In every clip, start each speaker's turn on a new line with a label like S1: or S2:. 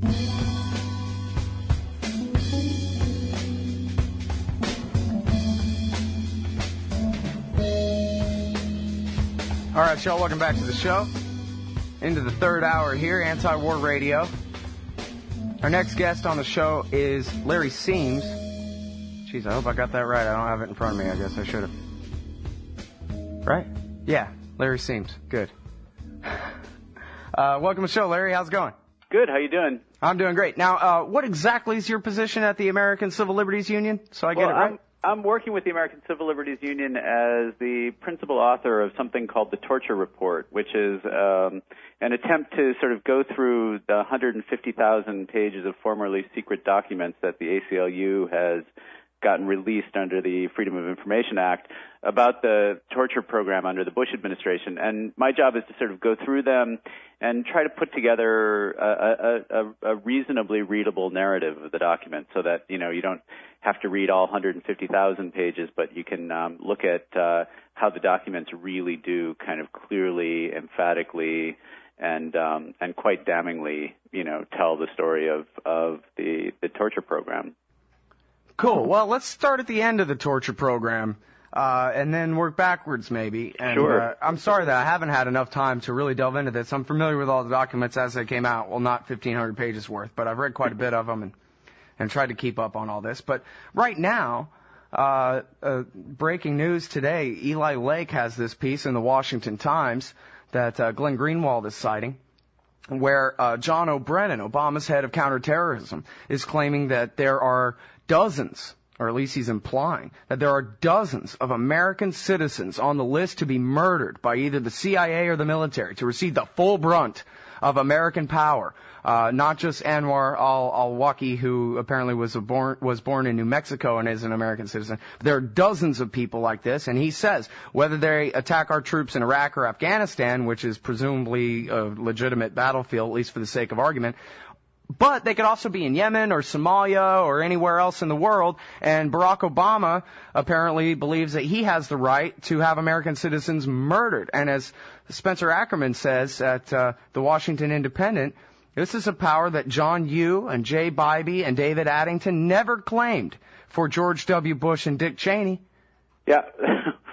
S1: All right, y'all, welcome back to the show. Into the third hour here, Anti-War Radio. Our next guest on the show is Larry Siems. Jeez, I hope I got that right. I don't have it in front of me. I guess I should have. Right? Yeah, Larry Siems. Good. Welcome to the show, Larry. How's it going?
S2: Good. How you doing?
S1: I'm doing great. Now, what exactly is your position at the American Civil Liberties Union? So I get it right.
S2: I'm working with the American Civil Liberties Union as the principal author of something called the Torture Report, which is an attempt to sort of go through the 150,000 pages of formerly secret documents that the ACLU has gotten released under the Freedom of Information Act about the torture program under the Bush administration. And my job is to sort of go through them and try to put together a reasonably readable narrative of the document so that, you don't have to read all 150,000 pages, but you can look at how the documents really do kind of clearly, emphatically, and quite damningly, tell the story of the torture program.
S1: Cool. Well, let's start at the end of the torture program, and then work backwards maybe. And,
S2: sure.
S1: I'm sorry that I haven't had enough time to really delve into this. I'm familiar with all the documents as they came out. Well, not 1,500 pages worth, but I've read quite a bit of them and tried to keep up on all this. But right now, breaking news today, Eli Lake has this piece in the Washington Times that Glenn Greenwald is citing, where John O'Brien, Obama's head of counterterrorism, is claiming that there are dozens, or at least he's implying, that there are dozens of American citizens on the list to be murdered by either the CIA or the military to receive the full brunt of American power. Not just Anwar al-Awlaki, who apparently was born in New Mexico and is an American citizen. There are dozens of people like this, and he says whether they attack our troops in Iraq or Afghanistan, which is presumably a legitimate battlefield, at least for the sake of argument, but they could also be in Yemen or Somalia or anywhere else in the world, and Barack Obama apparently believes that he has the right to have American citizens murdered. And as Spencer Ackerman says at the Washington Independent, this is a power that John Yoo and Jay Bybee and David Addington never claimed for George W. Bush and Dick Cheney.
S2: Yeah,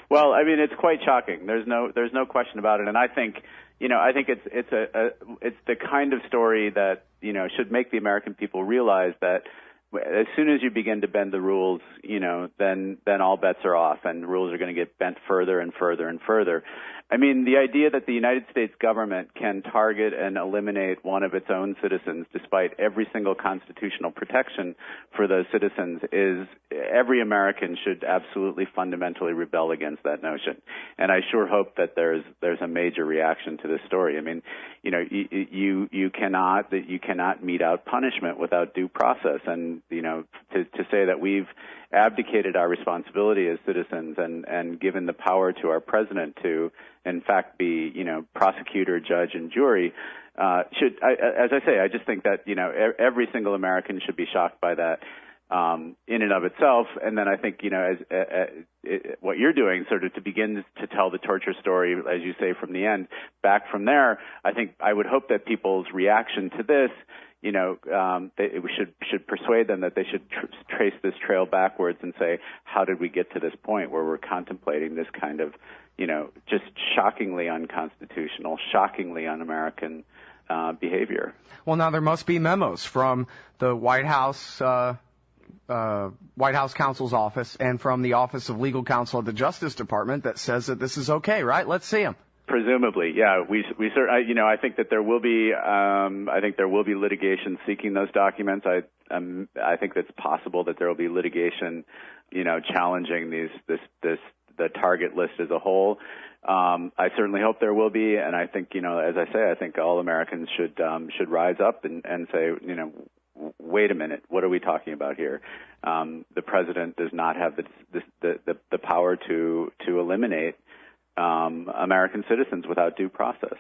S2: well, I mean, it's quite shocking. There's no question about it, and I think it's the kind of story that should make the American people realize that as soon as you begin to bend the rules, then all bets are off, and the rules are going to get bent further and further and further. I mean, the idea that the United States government can target and eliminate one of its own citizens despite every single constitutional protection for those citizens is every American should absolutely fundamentally rebel against that notion. And I sure hope that there's a major reaction to this story. I mean, you cannot mete out punishment without due process, and to say that we've abdicated our responsibility as citizens and given the power to our president to, in fact, be, prosecutor, judge, and jury, as I say, I just think that, every single American should be shocked by that in and of itself. And then I think, what you're doing sort of to begin to tell the torture story, as you say, from the end, back from there, I think I would hope that people's reaction to this we should persuade them that they should trace this trail backwards and say, how did we get to this point where we're contemplating this kind of, just shockingly unconstitutional, shockingly un-American behavior?
S1: Well, now there must be memos from the White House counsel's office and from the Office of Legal Counsel at the Justice Department that says that this is okay, right? Let's see them.
S2: Presumably, yeah. I think that there will be. I think there will be litigation seeking those documents. I think it's possible that there will be litigation, challenging the target list as a whole. I certainly hope there will be, and I think, as I say, I think all Americans should rise up and say, wait a minute, what are we talking about here? The president does not have the power to eliminate American citizens without due process.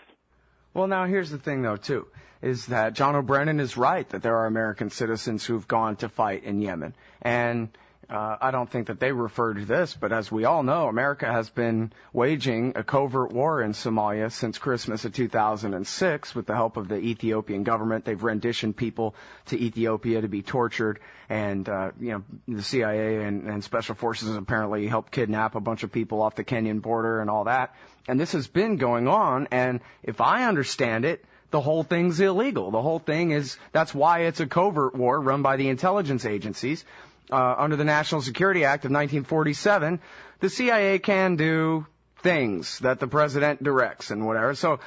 S1: Well, now here's the thing, though, too, is that John O'Brien is right that there are American citizens who've gone to fight in Yemen. And I don't think that they refer to this, but as we all know, America has been waging a covert war in Somalia since Christmas of 2006 with the help of the Ethiopian government. They've renditioned people to Ethiopia to be tortured, and the CIA and special forces apparently helped kidnap a bunch of people off the Kenyan border and all that. And this has been going on, and if I understand it, the whole thing's illegal. The whole thing is, that's why it's a covert war run by the intelligence agencies. Under the National Security Act of 1947, the CIA can do things that the president directs and whatever. So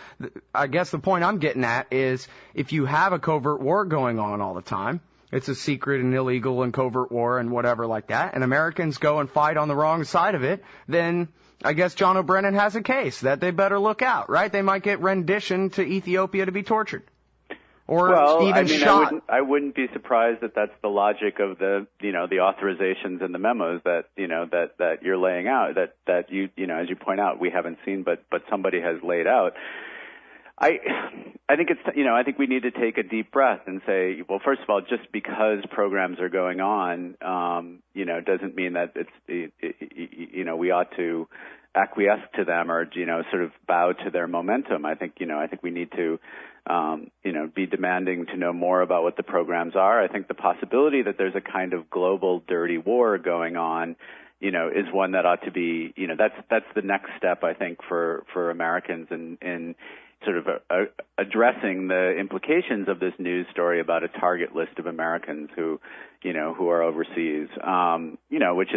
S1: I guess the point I'm getting at is, if you have a covert war going on all the time, it's a secret and illegal and covert war and whatever like that, and Americans go and fight on the wrong side of it, then I guess John O'Brien has a case that they better look out, right? They might get renditioned to Ethiopia to be tortured. Or even shot.
S2: I wouldn't be surprised that that's the logic of the authorizations and the memos that you're laying out, that you as you point out, we haven't seen, but somebody has laid out. I think I think we need to take a deep breath and say, well, first of all, just because programs are going on, doesn't mean that we ought to acquiesce to them or sort of bow to their momentum. I think we need to be demanding to know more about what the programs are. I think the possibility that there's a kind of global dirty war going on, is one that ought to be, that's the next step, I think, for Americans in sort of addressing the implications of this news story about a target list of Americans who are overseas. Which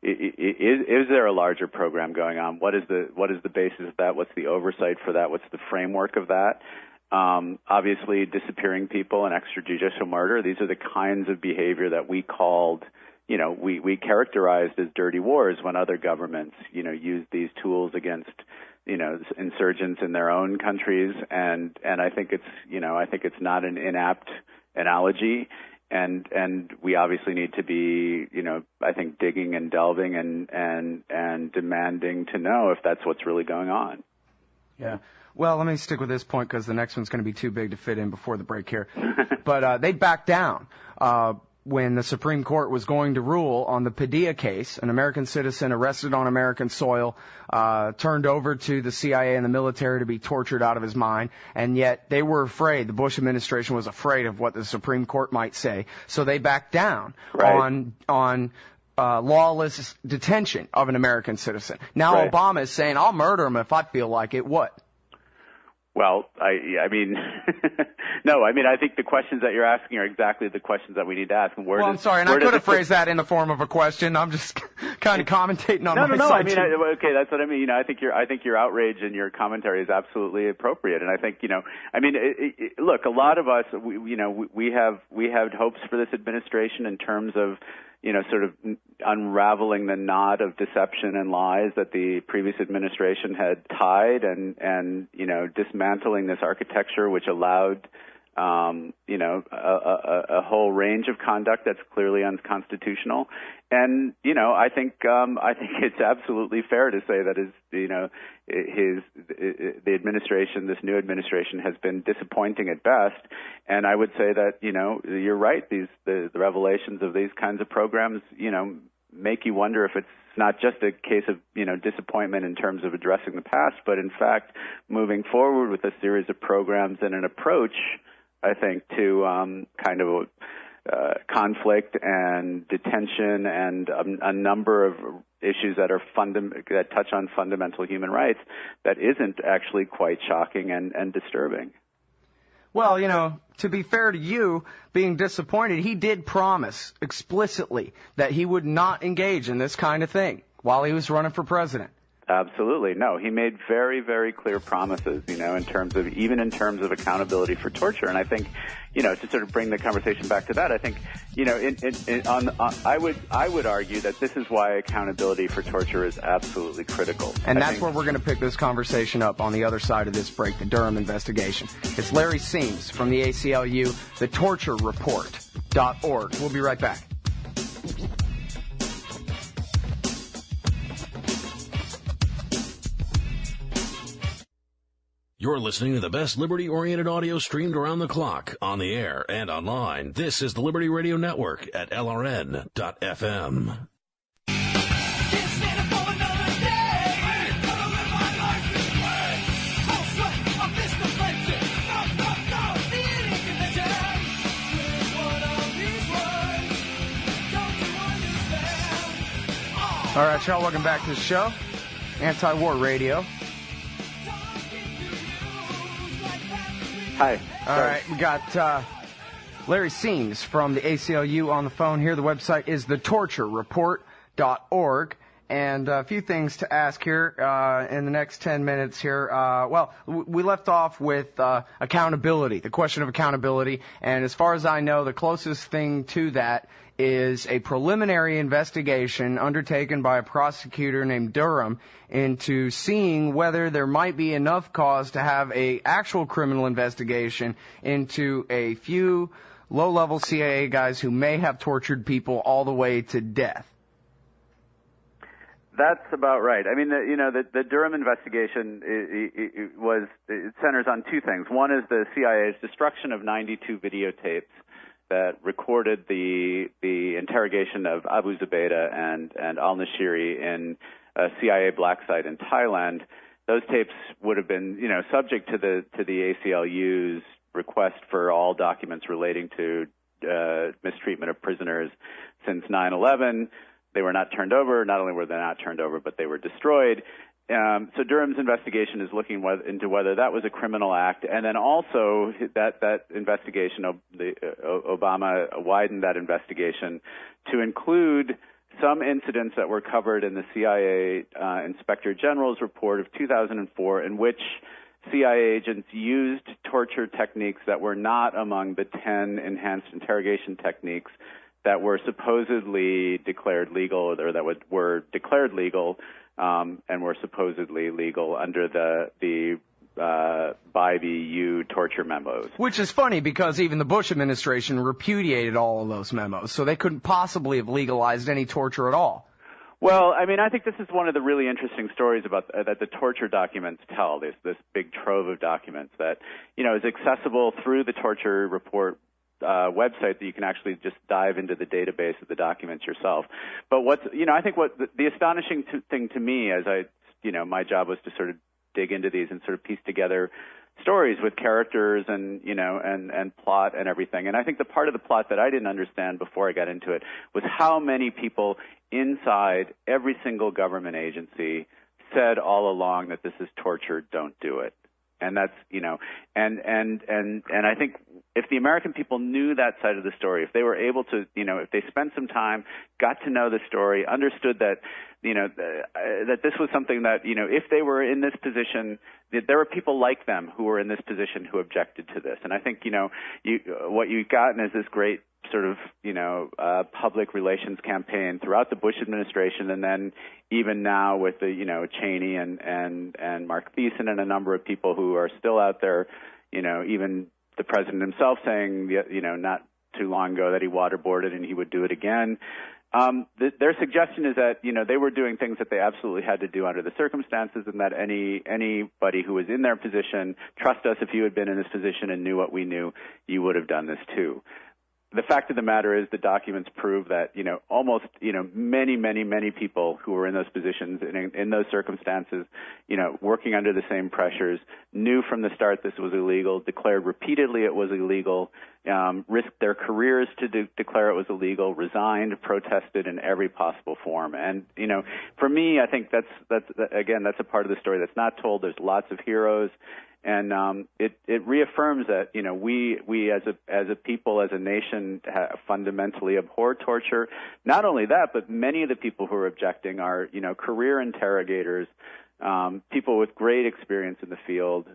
S2: is there a larger program going on? What is the basis of that? What's the oversight for that? What's the framework of that? Obviously, disappearing people and extrajudicial murder, these are the kinds of behavior that we called, we characterized as dirty wars when other governments, used these tools against, insurgents in their own countries. And I think it's not an inapt analogy. And we obviously need to be, I think, digging and delving and demanding to know if that's what's really going on.
S1: Yeah. Well, let me stick with this point because the next one's going to be too big to fit in before the break here. But they backed down when the Supreme Court was going to rule on the Padilla case, an American citizen arrested on American soil, turned over to the CIA and the military to be tortured out of his mind, and yet they were afraid, the Bush administration was afraid of what the Supreme Court might say, so they backed down on lawless detention of an American citizen. Now Obama is saying, I'll murder him if I feel like it. What?
S2: Well, I mean, no, I mean, I think the questions that you're asking are exactly the questions that we need to ask. And
S1: I'm sorry, and I could have phrased that in the form of a question. I'm just kind of commentating on my side.
S2: I mean, okay, that's what I mean. I think your outrage and your commentary is absolutely appropriate. And I think, look, a lot of us, we have hopes for this administration in terms of, sort of unraveling the knot of deception and lies that the previous administration had tied and dismantling this architecture which allowed, a whole range of conduct that's clearly unconstitutional. And, I think it's absolutely fair to say that the administration, this new administration, has been disappointing at best. And I would say that, you're right. The revelations of these kinds of programs, make you wonder if it's not just a case of, disappointment in terms of addressing the past, but in fact, moving forward with a series of programs and an approach, I think, to kind of conflict and detention and a number of issues that are that touch on fundamental human rights that isn't actually quite shocking and disturbing.
S1: Well, to be fair to you, being disappointed, he did promise explicitly that he would not engage in this kind of thing while he was running for president.
S2: Absolutely. No, he made very, very clear promises, in terms of accountability for torture. And I think, to sort of bring the conversation back to that, I think, I would argue that this is why accountability for torture is absolutely critical.
S1: And that's where we're going to pick this conversation up on the other side of this break, the Durham investigation. It's Larry Siems from the ACLU, thetorturereport.org. We'll be right back.
S3: You're listening to the best liberty-oriented audio streamed around the clock, on the air, and online. This is the Liberty Radio Network at LRN.FM.
S1: All right, y'all, welcome back to the show. Anti-War Radio.
S2: Hi.
S1: All right, we got Larry Siems from the ACLU on the phone here. The website is thetorturereport.org. And a few things to ask here in the next 10 minutes here. Well, we left off with accountability, the question of accountability. And as far as I know, the closest thing to that is a preliminary investigation undertaken by a prosecutor named Durham into seeing whether there might be enough cause to have a actual criminal investigation into a few low-level CIA guys who may have tortured people all the way to death.
S2: That's about right. I mean, the Durham investigation it centers on two things. One is the CIA's destruction of 92 videotapes that recorded the interrogation of Abu Zubaydah and al-Nashiri in a CIA black site in Thailand. Those tapes would have been, subject to the ACLU's request for all documents relating to mistreatment of prisoners since 9/11. They were not turned over. Not only were they not turned over, but they were destroyed. So Durham's investigation is looking into whether that was a criminal act, and then also that investigation, Obama widened that investigation to include some incidents that were covered in the CIA Inspector General's report of 2004, in which CIA agents used torture techniques that were not among the 10 enhanced interrogation techniques that were supposedly declared legal, or that were declared legal and were supposedly legal under the by the EU torture memos.
S1: Which is funny because even the Bush administration repudiated all of those memos, so they couldn't possibly have legalized any torture at all.
S2: Well, I mean, I think this is one of the really interesting stories about that the torture documents tell. There's this big trove of documents that, is accessible through the torture report website, that you can actually just dive into the database of the documents yourself. But I think what the astonishing thing to me, as my job was to sort of dig into these and sort of piece together stories with characters and plot and everything. And I think the part of the plot that I didn't understand before I got into it was how many people inside every single government agency said all along that this is torture, don't do it. And that's, and I think if the American people knew that side of the story, if they were able to, if they spent some time, got to know the story, understood that, that this was something that, if they were in this position, that there were people like them who were in this position who objected to this. And I think, what you've gotten is this great sort of, public relations campaign throughout the Bush administration, and then even now with the, Cheney and Mark Thiessen and a number of people who are still out there, even the president himself saying, not too long ago that he waterboarded and he would do it again. Their suggestion is that, they were doing things that they absolutely had to do under the circumstances, and that anybody who was in their position, trust us, if you had been in this position and knew what we knew, you would have done this too. The fact of the matter is the documents prove that, almost, many people who were in those positions in those circumstances, working under the same pressures, knew from the start this was illegal, declared repeatedly it was illegal, risked their careers to declare it was illegal, resigned, protested in every possible form. And, for me, I think that's a part of the story that's not told. There's lots of heroes. And it reaffirms that we as a people, as a nation, fundamentally abhor torture. Not only that, but many of the people who are objecting are career interrogators, people with great experience in the field,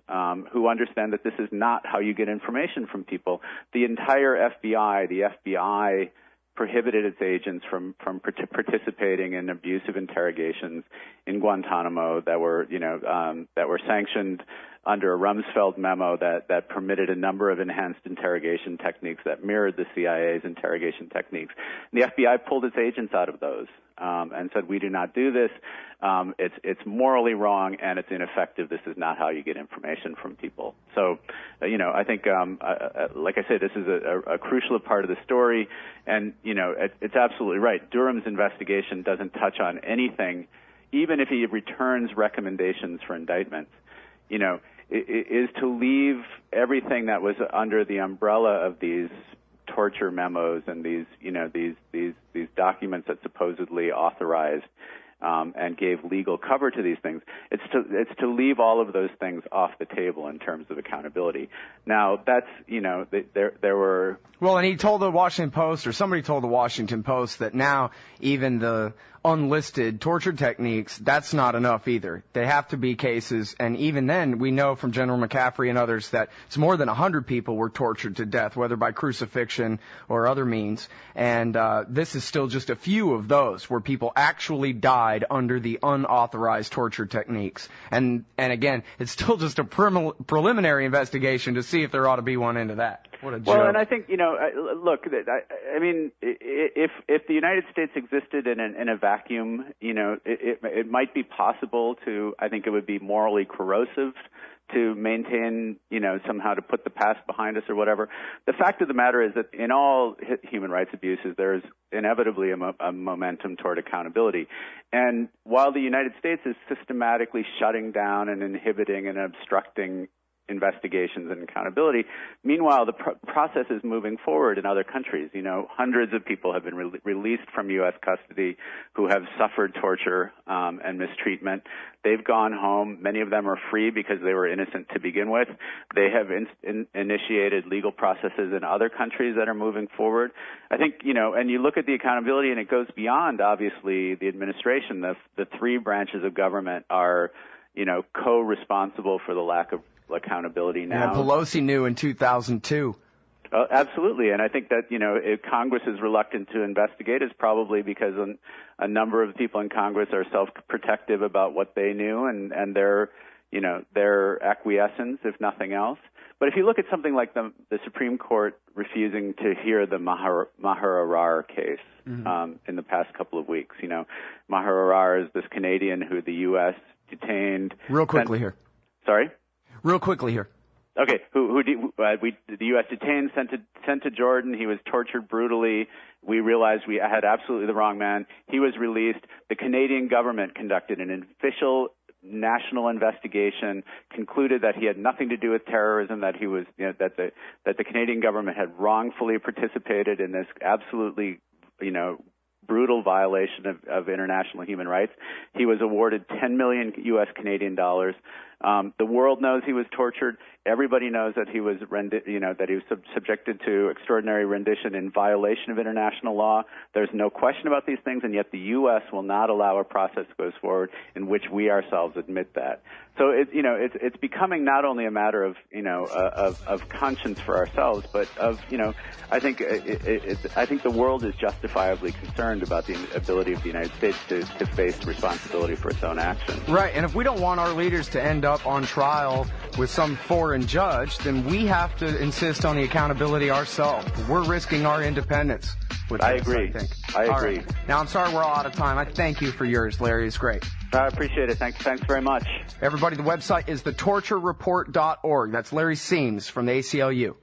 S2: who understand that this is not how you get information from people. The entire FBI, prohibited its agents from participating in abusive interrogations in Guantanamo that were sanctioned under a Rumsfeld memo that permitted a number of enhanced interrogation techniques that mirrored the CIA's interrogation techniques. And the FBI pulled its agents out of those and said, we do not do this. It's morally wrong and it's ineffective. This is not how you get information from people. So, I think, like I said, this is a crucial part of the story. And, it's absolutely right. Durham's investigation doesn't touch on anything, even if he returns recommendations for indictments. Is to leave everything that was under the umbrella of these torture memos and these documents that supposedly authorized and gave legal cover to these things. It's to leave all of those things off the table in terms of accountability. Now, that's, there were...
S1: Well, and he told the Washington Post, or somebody told the Washington Post, that now even the unlisted torture techniques, that's not enough either. They have to be cases, and even then, we know from General McCaffrey and others that it's more than 100 people were tortured to death, whether by crucifixion or other means. And this is still just a few of those where people actually died under the unauthorized torture techniques. And again, it's still just a preliminary investigation to see if there ought to be one into that. What a joke.
S2: Well, and I think, look, I mean, if the United States existed in a vacuum, it might be possible to, I think it would be morally corrosive to maintain, somehow to put the past behind us or whatever. The fact of the matter is that in all human rights abuses, there's inevitably a momentum toward accountability. And while the United States is systematically shutting down and inhibiting and obstructing investigations and accountability, meanwhile, the process is moving forward in other countries. Hundreds of people have been released from U.S. custody who have suffered torture and mistreatment. They've gone home. Many of them are free because they were innocent to begin with. They have initiated legal processes in other countries that are moving forward. I think, and you look at the accountability, and it goes beyond, obviously, the administration. The three branches of government are, co-responsible for the lack of accountability now.
S1: Yeah, Pelosi knew in 2002.
S2: Absolutely, and I think that if Congress is reluctant to investigate, it's probably because a number of people in Congress are self-protective about what they knew and their acquiescence, if nothing else. But if you look at something like the Supreme Court refusing to hear the Maher Arar case in the past couple of weeks, Maher Arar is this Canadian who the U.S. detained.
S1: Real quickly here.
S2: Sorry?
S1: Real quickly here.
S2: Okay, the U.S. detained, sent to Jordan. He was tortured brutally. We realized we had absolutely the wrong man. He was released. The Canadian government conducted an official national investigation, concluded that he had nothing to do with terrorism, that he was, that the Canadian government had wrongfully participated in this absolutely, brutal violation of international human rights. He was awarded 10 million U.S. Canadian dollars. The world knows he was tortured. Everybody knows that he was subjected to extraordinary rendition in violation of international law. There's no question about these things, and yet the U.S. will not allow a process to go forward in which we ourselves admit that. So it's becoming not only a matter of of conscience for ourselves, but of I think the world is justifiably concerned about the ability of the United States to face responsibility for its own actions.
S1: Right, and if we don't want our leaders to end up on trial with some foreign judge, then we have to insist on the accountability ourselves. We're risking our independence.
S2: I agree. I agree.
S1: Right. Now, I'm sorry we're all out of time. I thank you for yours, Larry. It's great.
S2: I appreciate it. Thanks very much.
S1: Everybody, the website is thetorturereport.org. That's Larry Siems from the ACLU.